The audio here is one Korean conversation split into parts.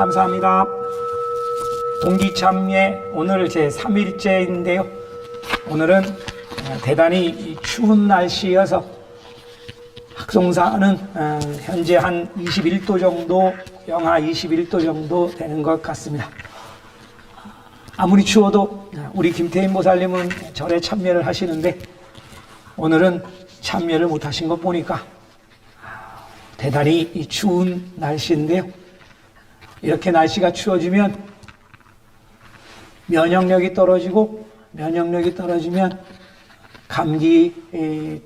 감사합니다. 동기참예 오늘 제 3일째인데요. 오늘은 대단히 추운 날씨여서 학송사는 현재 한 21도 정도, 영하 21도 정도 되는 것 같습니다. 아무리 추워도 우리 김태인 보살님은 절에 참여를 하시는데 오늘은 참여를 못 하신 것 보니까 대단히 추운 날씨인데요. 이렇게 날씨가 추워지면 면역력이 떨어지고, 면역력이 떨어지면 감기,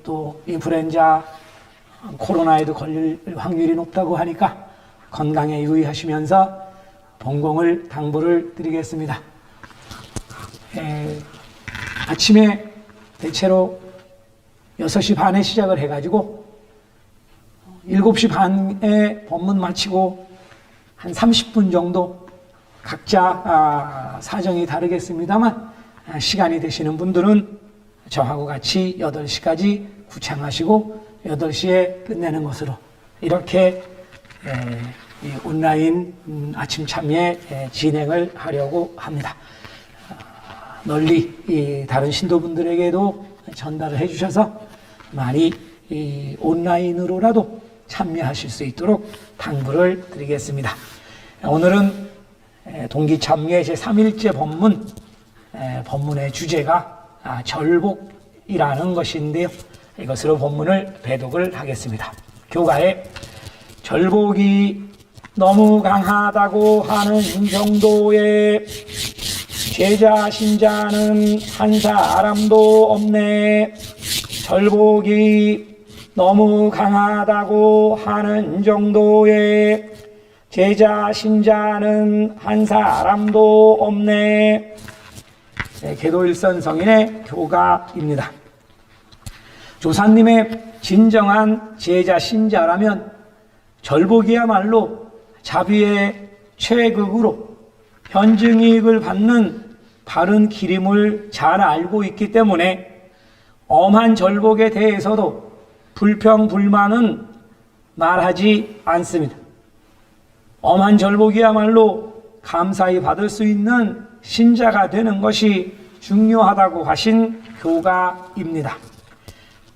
또 인플루엔자, 코로나에도 걸릴 확률이 높다고 하니까 건강에 유의하시면서 본공을 당부를 드리겠습니다. 아침에 대체로 6시 반에 시작을 해가지고 7시 반에 법문 마치고 한 30분 정도 각자 사정이 다르겠습니다만 시간이 되시는 분들은 저하고 같이 8시까지 구창하시고 8시에 끝내는 것으로 이렇게 온라인 아침 참여 진행을 하려고 합니다. 널리 다른 신도분들에게도 전달을 해주셔서 많이 온라인으로라도 참여하실 수 있도록 당부를 드리겠습니다. 오늘은 동기참여 제3일째 법문, 법문의 주제가 절복이라는 것인데요. 이것으로 법문을 배독을 하겠습니다. 교가에 절복이 너무 강하다고 하는 정도의 제자 신자는 한 사람도 없네. 절복이 너무 강하다고 하는 정도의 제자 신자는 한 사람도 없네. 계도일선 성인의 교가입니다. 조사님의 진정한 제자 신자라면 절복이야말로 자비의 최극으로 현증이익을 받는 바른 길임을 잘 알고 있기 때문에 엄한 절복에 대해서도 불평불만은 말하지 않습니다. 엄한 절복이야말로 감사히 받을 수 있는 신자가 되는 것이 중요하다고 하신 교가입니다.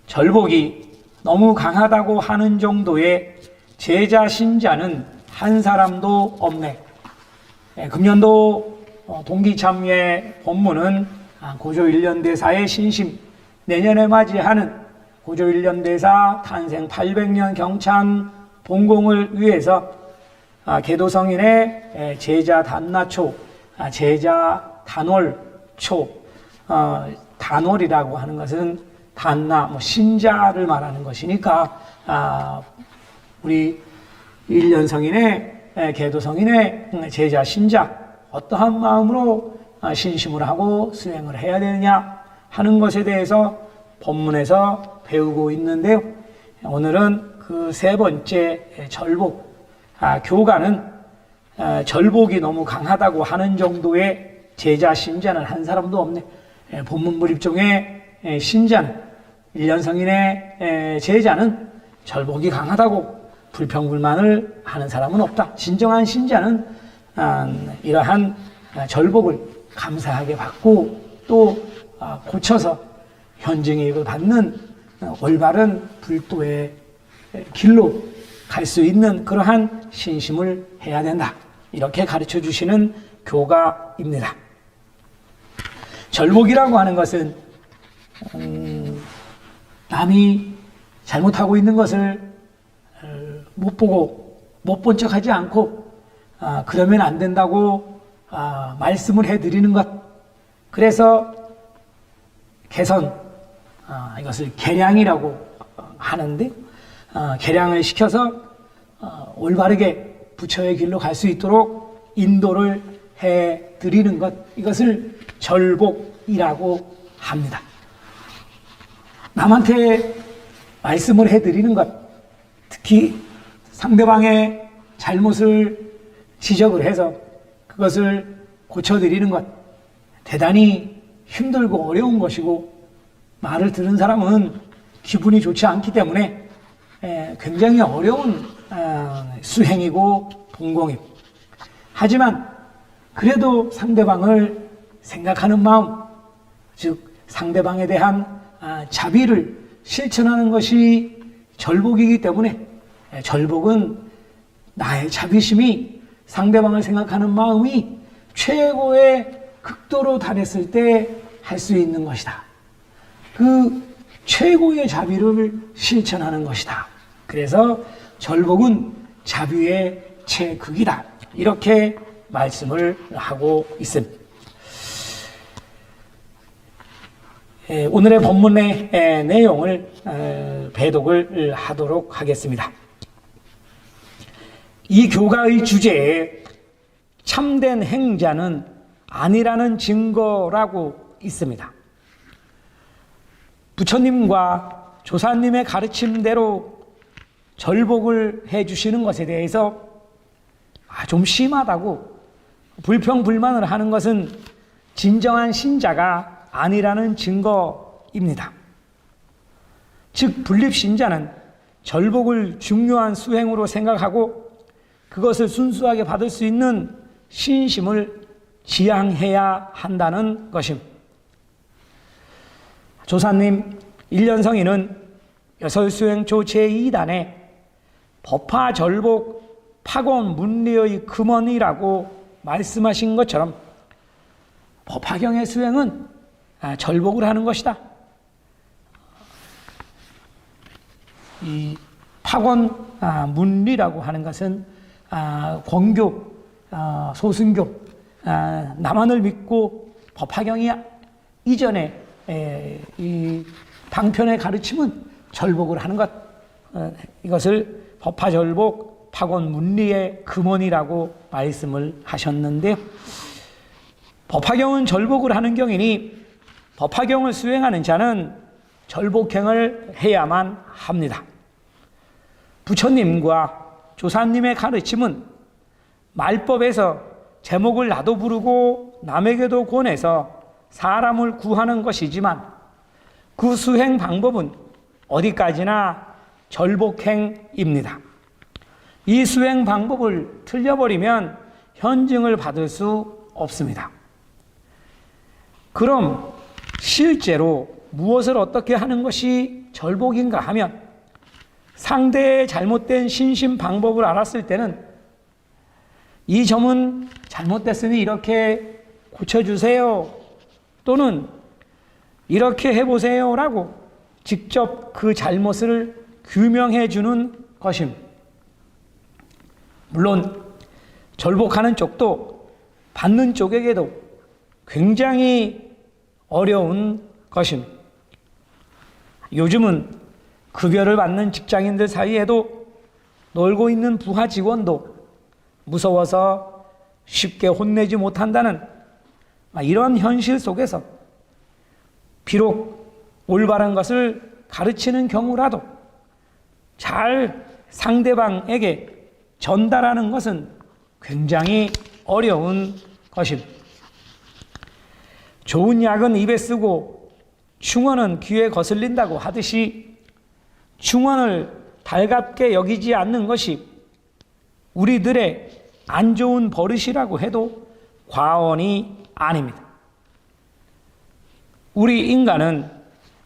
절복이 너무 강하다고 하는 정도의 제자 신자는 한 사람도 없네. 금년도 동기참여 법문은 고조 1년대사의 신심, 내년에 맞이하는 고조 1년대사 탄생 800년 경찬 본공을 위해서 계도성인의 제자 단나초, 제자 단월초, 단월이라고 하는 것은 단나, 신자를 말하는 것이니까 우리 1년 성인의 계도성인의 제자 신자 어떠한 마음으로 신심을 하고 수행을 해야 되느냐 하는 것에 대해서 법문에서 배우고 있는데요. 오늘은 그 세 번째 절복, 교가는 절복이 너무 강하다고 하는 정도의 제자 신자는 한 사람도 없네. 본문 몰입종의 신자는 1년 성인의 제자는 절복이 강하다고 불평불만을 하는 사람은 없다. 진정한 신자는 이러한 절복을 감사하게 받고 또 고쳐서 현증이익을 받는 올바른 불도의 길로 갈 수 있는 그러한 신심을 해야 된다. 이렇게 가르쳐 주시는 교가입니다. 절복이라고 하는 것은 남이 잘못하고 있는 것을 못 보고 못 본 척하지 않고 그러면 안 된다고 말씀을 해드리는 것. 그래서 개선, 이것을 개량이라고 하는데 개량을 시켜서 올바르게 부처의 길로 갈 수 있도록 인도를 해드리는 것. 이것을 절복이라고 합니다. 남한테 말씀을 해드리는 것, 특히 상대방의 잘못을 지적을 해서 그것을 고쳐드리는 것, 대단히 힘들고 어려운 것이고 말을 들은 사람은 기분이 좋지 않기 때문에 굉장히 어려운 수행이고 본공입니다. 하지만 그래도 상대방을 생각하는 마음, 즉 상대방에 대한 자비를 실천하는 것이 절복이기 때문에 절복은 나의 자비심이 상대방을 생각하는 마음이 최고의 극도로 달했을 때 할 수 있는 것이다. 그 최고의 자비를 실천하는 것이다. 그래서 절복은 자비의 최극이다. 이렇게 말씀을 하고 있습니다. 오늘의 본문의 내용을 배독을 하도록 하겠습니다. 이 교가의 주제에 참된 행자는 아니라는 증거라고 있습니다. 부처님과 조사님의 가르침대로 절복을 해주시는 것에 대해서 좀 심하다고 불평불만을 하는 것은 진정한 신자가 아니라는 증거입니다. 즉 분립신자는 절복을 중요한 수행으로 생각하고 그것을 순수하게 받을 수 있는 신심을 지향해야 한다는 것입니다. 조사님 1년성인은 여설수행초 제2단에 법화절복 파곤 문리의 금원이라고 말씀하신 것처럼 법화경의 수행은 절복을 하는 것이다. 이 파곤 문리라고 하는 것은 권교, 소승교, 남한을 믿고 법화경이 이전에 이 방편의 가르침은 절복을 하는 것, 이것을 법화절복 파곤 문리의 금원이라고 말씀을 하셨는데요. 법화경은 절복을 하는 경이니 법화경을 수행하는 자는 절복행을 해야만 합니다. 부처님과 조사님의 가르침은 말법에서 제목을 나도 부르고 남에게도 권해서 사람을 구하는 것이지만 그 수행 방법은 어디까지나 절복행입니다. 이 수행 방법을 틀려버리면 현증을 받을 수 없습니다. 그럼 실제로 무엇을 어떻게 하는 것이 절복인가 하면 상대의 잘못된 신심 방법을 알았을 때는 이 점은 잘못됐으니 이렇게 고쳐주세요 또는 이렇게 해보세요 라고 직접 그 잘못을 규명해 주는 것입니다. 물론 절복하는 쪽도 받는 쪽에게도 굉장히 어려운 것입니다. 요즘은 급여를 받는 직장인들 사이에도 놀고 있는 부하 직원도 무서워서 쉽게 혼내지 못한다는 이런 현실 속에서 비록 올바른 것을 가르치는 경우라도 잘 상대방에게 전달하는 것은 굉장히 어려운 것입니다. 좋은 약은 입에 쓰고 충언은 귀에 거슬린다고 하듯이 충언을 달갑게 여기지 않는 것이 우리들의 안 좋은 버릇이라고 해도 과언이 아닙니다. 우리 인간은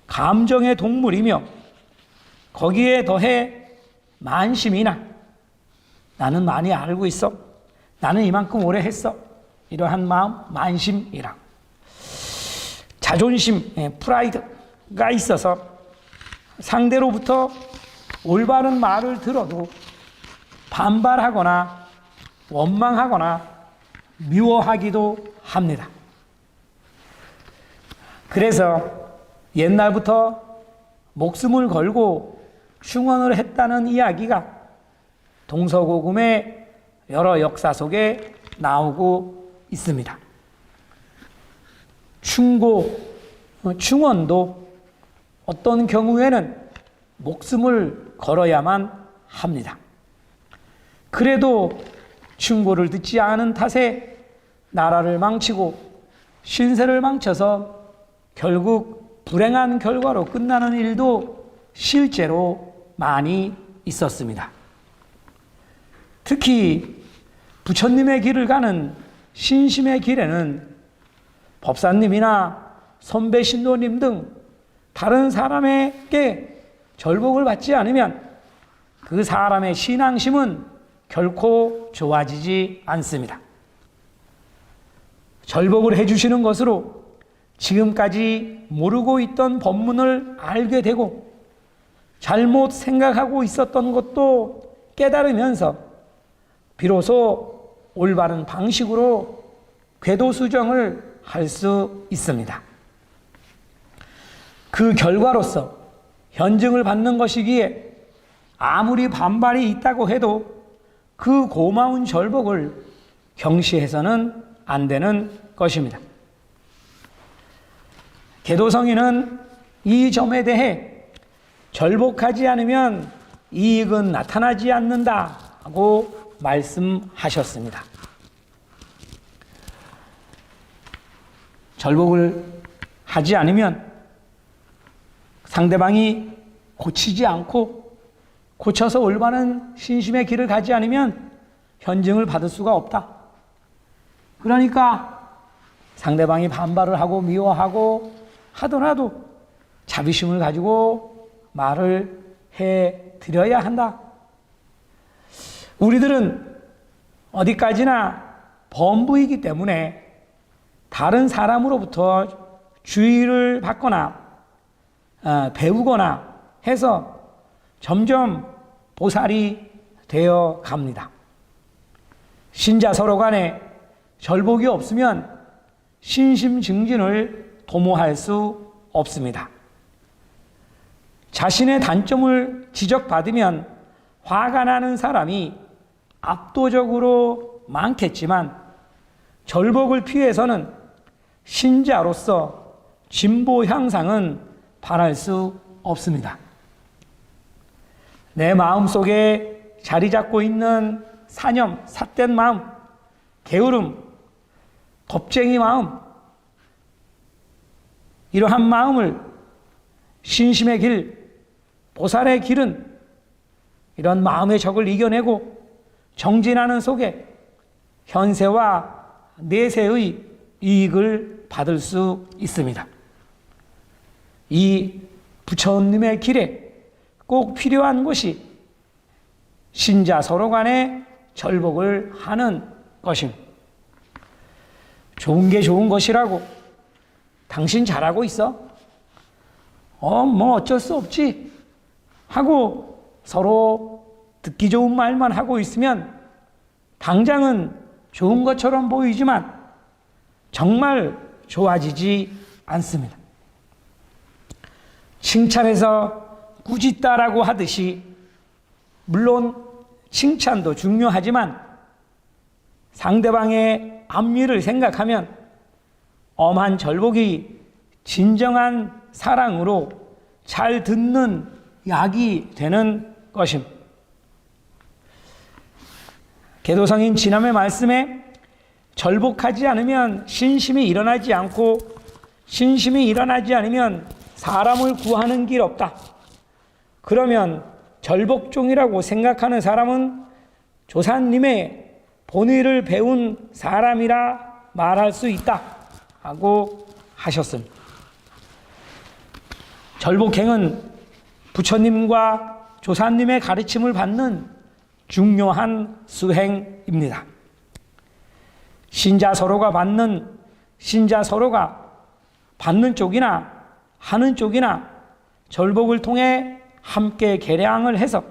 감정의 동물이며 거기에 더해 만심이나 나는 많이 알고 있어, 나는 이만큼 오래 했어, 이러한 마음, 만심이라고 자존심, 프라이드가 있어서 상대로부터 올바른 말을 들어도 반발하거나 원망하거나 미워하기도 합니다. 그래서 옛날부터 목숨을 걸고 충언을 했다는 이야기가 동서고금의 여러 역사 속에 나오고 있습니다. 충언도 어떤 경우에는 목숨을 걸어야만 합니다. 그래도 충고를 듣지 않은 탓에 나라를 망치고 신세를 망쳐서 결국 불행한 결과로 끝나는 일도 실제로 많이 있었습니다. 특히 부처님의 길을 가는 신심의 길에는 법사님이나 선배 신도님 등 다른 사람에게 절복을 받지 않으면 그 사람의 신앙심은 결코 좋아지지 않습니다. 절복을 해주시는 것으로 지금까지 모르고 있던 법문을 알게 되고 잘못 생각하고 있었던 것도 깨달으면서 비로소 올바른 방식으로 궤도 수정을 할 수 있습니다. 그 결과로서 현증을 받는 것이기에 아무리 반발이 있다고 해도 그 고마운 절복을 경시해서는 안 되는 것입니다. 계도성인은 이 점에 대해 절복하지 않으면 이익은 나타나지 않는다고 말씀하셨습니다. 절복을 하지 않으면 상대방이 고치지 않고 고쳐서 올바른 신심의 길을 가지 않으면 현증을 받을 수가 없다. 그러니까 상대방이 반발을 하고 미워하고 하더라도 자비심을 가지고 말을 해드려야 한다. 우리들은 어디까지나 범부이기 때문에 다른 사람으로부터 주의를 받거나 배우거나 해서 점점 보살이 되어 갑니다. 신자 서로 간에 절복이 없으면 신심 증진을 도모할 수 없습니다. 자신의 단점을 지적받으면 화가 나는 사람이 압도적으로 많겠지만 절복을 피해서는 신자로서 진보 향상은 바랄 수 없습니다. 내 마음속에 자리 잡고 있는 사념, 삿된 마음, 게으름, 겁쟁이 마음, 이러한 마음을 신심의 길, 보살의 길은 이런 마음의 적을 이겨내고 정진하는 속에 현세와 내세의 이익을 받을 수 있습니다. 이 부처님의 길에 꼭 필요한 것이 신자 서로 간에 절복을 하는 것입니다. 좋은 게 좋은 것이라고 당신 잘하고 있어? 뭐 어쩔 수 없지 하고 서로 듣기 좋은 말만 하고 있으면 당장은 좋은 것처럼 보이지만 정말 좋아지지 않습니다. 칭찬해서 꾸짖다라고 하듯이 물론 칭찬도 중요하지만 상대방의 안위를 생각하면 엄한 절복이 진정한 사랑으로 잘 듣는 약이 되는 것입니다. 계도성인 지남의 말씀에 절복하지 않으면 신심이 일어나지 않고 신심이 일어나지 않으면 사람을 구하는 길 없다. 그러면 절복종이라고 생각하는 사람은 조사님의 본의를 배운 사람이라 말할 수 있다 하고 하셨습니다. 절복행은 부처님과 조사님의 가르침을 받는 중요한 수행입니다. 신자 서로가 받는 쪽이나 하는 쪽이나 절복을 통해 함께 계량을 해서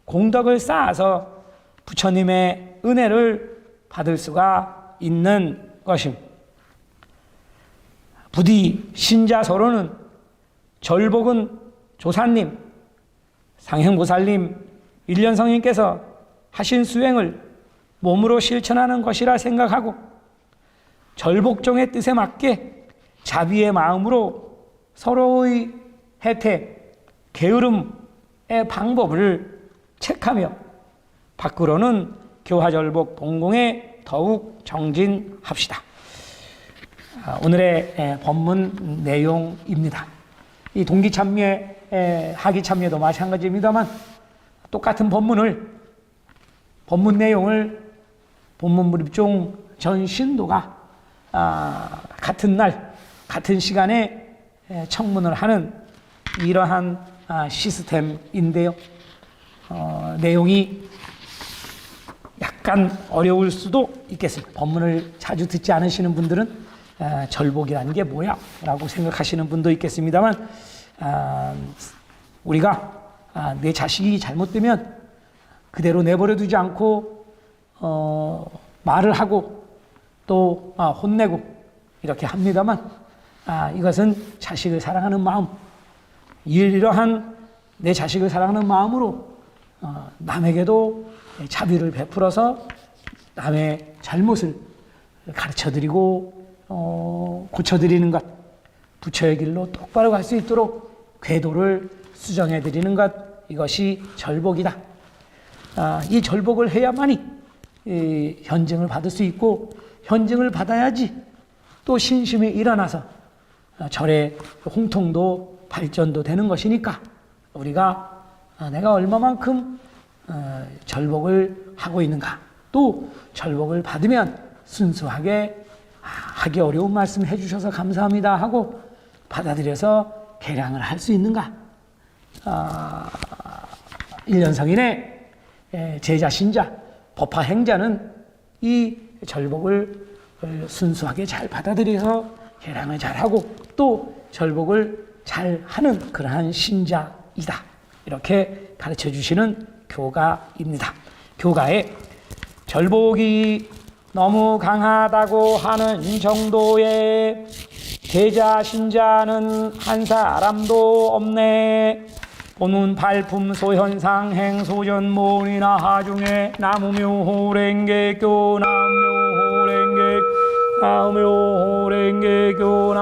공덕을 쌓아서 부처님의 은혜를 받을 수가 있는 것입니다. 부디 신자 서로는 절복은 조사님, 상행보살님, 일련성인께서 하신 수행을 몸으로 실천하는 것이라 생각하고 절복종의 뜻에 맞게 자비의 마음으로 서로의 혜택, 게으름의 방법을 책하며 밖으로는 교화절복 동공에 더욱 정진합시다. 오늘의 법문 내용입니다. 이 동기참여, 하기참여도 마찬가지입니다만 똑같은 법문 내용을 본문불입종 전 신도가 같은 날 같은 시간에 청문을 하는 이러한 시스템인데요. 내용이 약간 어려울 수도 있겠습니다. 법문을 자주 듣지 않으시는 분들은 절복이라는 게 뭐야? 라고 생각하시는 분도 있겠습니다만, 우리가 내 자식이 잘못되면 그대로 내버려 두지 않고 말을 하고 또 혼내고 이렇게 합니다만, 이것은 자식을 사랑하는 마음, 이러한 내 자식을 사랑하는 마음으로 남에게도 자비를 베풀어서 남의 잘못을 가르쳐드리고 고쳐드리는 것, 부처의 길로 똑바로 갈 수 있도록 궤도를 수정해드리는 것, 이것이 절복이다. 이 절복을 해야만이 현증을 받을 수 있고, 현증을 받아야지 또 신심이 일어나서 절의 홍통도 발전도 되는 것이니까, 우리가 내가 얼마만큼 절복을 하고 있는가, 또 절복을 받으면 순수하게 하기 어려운 말씀 해주셔서 감사합니다 하고 받아들여서 개량을 할 수 있는가. 1년성인의 제자, 신자, 법화 행자는 이 절복을 순수하게 잘 받아들여서 개량을 잘하고 또 절복을 잘하는 그러한 신자이다. 이렇게 가르쳐 주시는 교가입니다. 교가에 절복이 너무 강하다고 하는 정도의 제자, 신자는 한 사람도 없네. 본문 발품 소현상 행소전 모니나 하중에 나무묘호랭개교 나무묘호랭개교 나무묘호랭개교